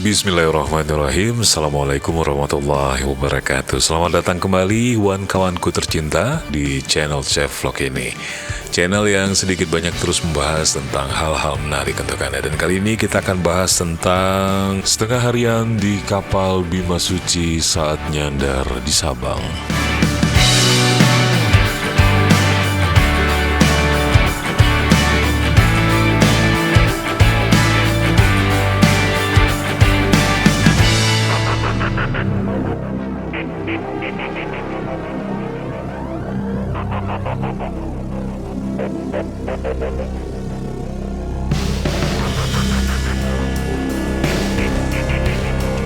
Bismillahirrahmanirrahim. Assalamualaikum warahmatullahi wabarakatuh. Selamat datang kembali kawan-kawanku tercinta di channel Chef Vlog ini, channel yang sedikit banyak terus membahas tentang hal-hal menarik untuk Anda. Dan kali ini kita akan bahas tentang setengah harian di kapal Bima Suci saat nyandar di Sabang.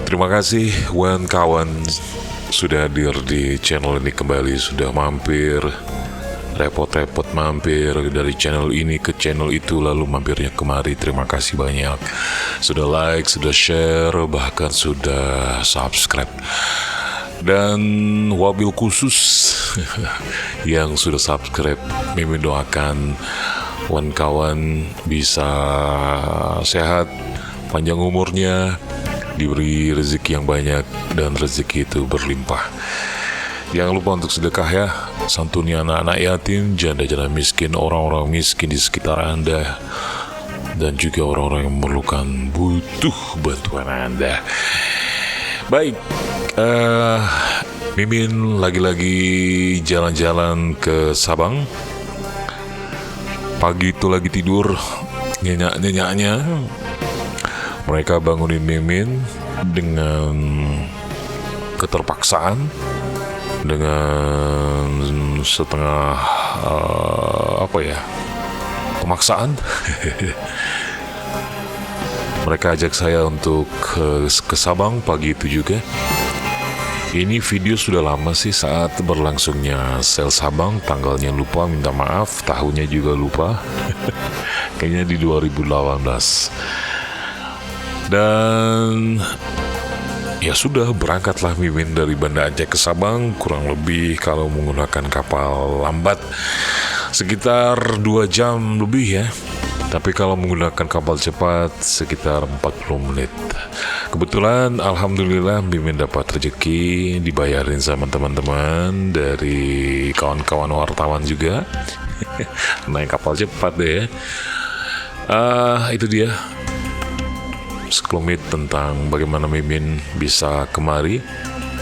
Terima kasih kawan sudah hadir di channel ini kembali, sudah mampir, repot-repot mampir dari channel ini ke channel itu, lalu mampirnya kemari. Terima kasih banyak sudah like, sudah share, bahkan sudah subscribe. Dan wabil khusus yang sudah subscribe, Mimin doakan kawan bisa sehat, panjang umurnya, diberi rezeki yang banyak, dan rezeki itu berlimpah. Jangan lupa untuk sedekah ya, santuni anak-anak yatim, janda-janda miskin, orang-orang miskin di sekitar Anda, dan juga orang-orang yang memerlukan butuh bantuan Anda. Baik, Mimin lagi-lagi jalan-jalan ke Sabang. Pagi itu lagi tidur, nyenyak-nyenyaknya mereka bangunin Mimin dengan keterpaksaan, dengan setengah pemaksaan. Mereka ajak saya untuk ke Sabang pagi itu juga. Ini video sudah lama sih saat berlangsungnya sel Sabang, tanggalnya lupa, minta maaf, tahunnya juga lupa. Kayaknya di 2018. Dan ya sudah, berangkatlah Mimin dari Banda Aceh ke Sabang, kurang lebih kalau menggunakan kapal lambat sekitar 2 jam lebih ya. Tapi kalau menggunakan kapal cepat sekitar 40 menit. Kebetulan alhamdulillah Mimin dapat rezeki, dibayarin sama teman-teman dari kawan-kawan wartawan juga. Naik kapal cepat deh ya. Itu dia sekelumit tentang bagaimana Mimin bisa kemari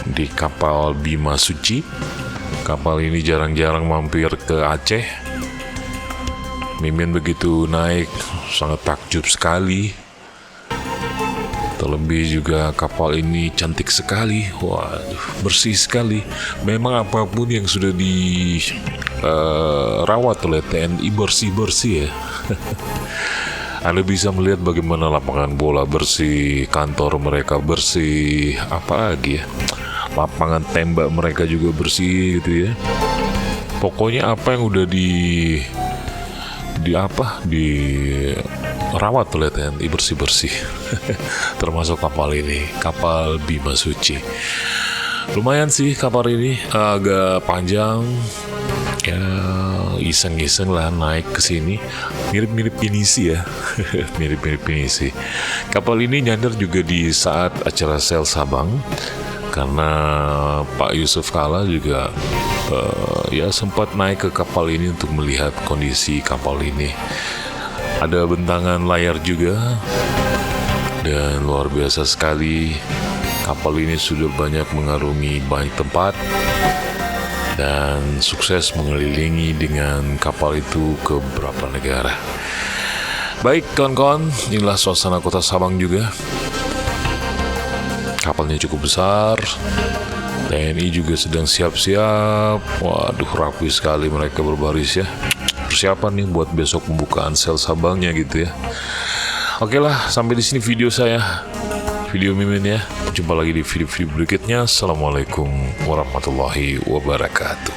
di kapal Bima Suci. Kapal ini jarang-jarang mampir ke Aceh. Mimin begitu naik sangat takjub sekali. Terlebih juga kapal ini cantik sekali. Waduh, bersih sekali. Memang apapun yang sudah dirawat oleh TNI bersih-bersih ya. Anda bisa melihat bagaimana lapangan bola bersih, kantor mereka bersih, apalagi ya, lapangan tembak mereka juga bersih gitu ya. Pokoknya apa yang udah dirawat oleh TNI bersih-bersih. Termasuk kapal ini, kapal Bima Suci. Lumayan sih kapal ini, agak panjang ya, iseng-iseng lah naik ke sini. Mirip-mirip Pinisi ya. Mirip-mirip Pinisi. Kapal ini nyandar juga di saat acara sel Sabang, karena Pak Yusuf Kala juga ya sempat naik ke kapal ini untuk melihat kondisi kapal ini. Ada bentangan layar juga, dan luar biasa sekali. Kapal ini sudah banyak mengarungi banyak tempat dan sukses mengelilingi dengan kapal itu ke beberapa negara. Baik kawan-kawan, inilah suasana kota Sabang juga. Kapalnya cukup besar, TNI juga sedang siap-siap. Waduh, rapi sekali mereka berbaris ya. Persiapan nih buat besok pembukaan sel Sabangnya gitu ya. Oke lah, sampai di sini video saya, video Mimin ya. Jumpa lagi di video-video berikutnya. Assalamualaikum warahmatullahi wabarakatuh.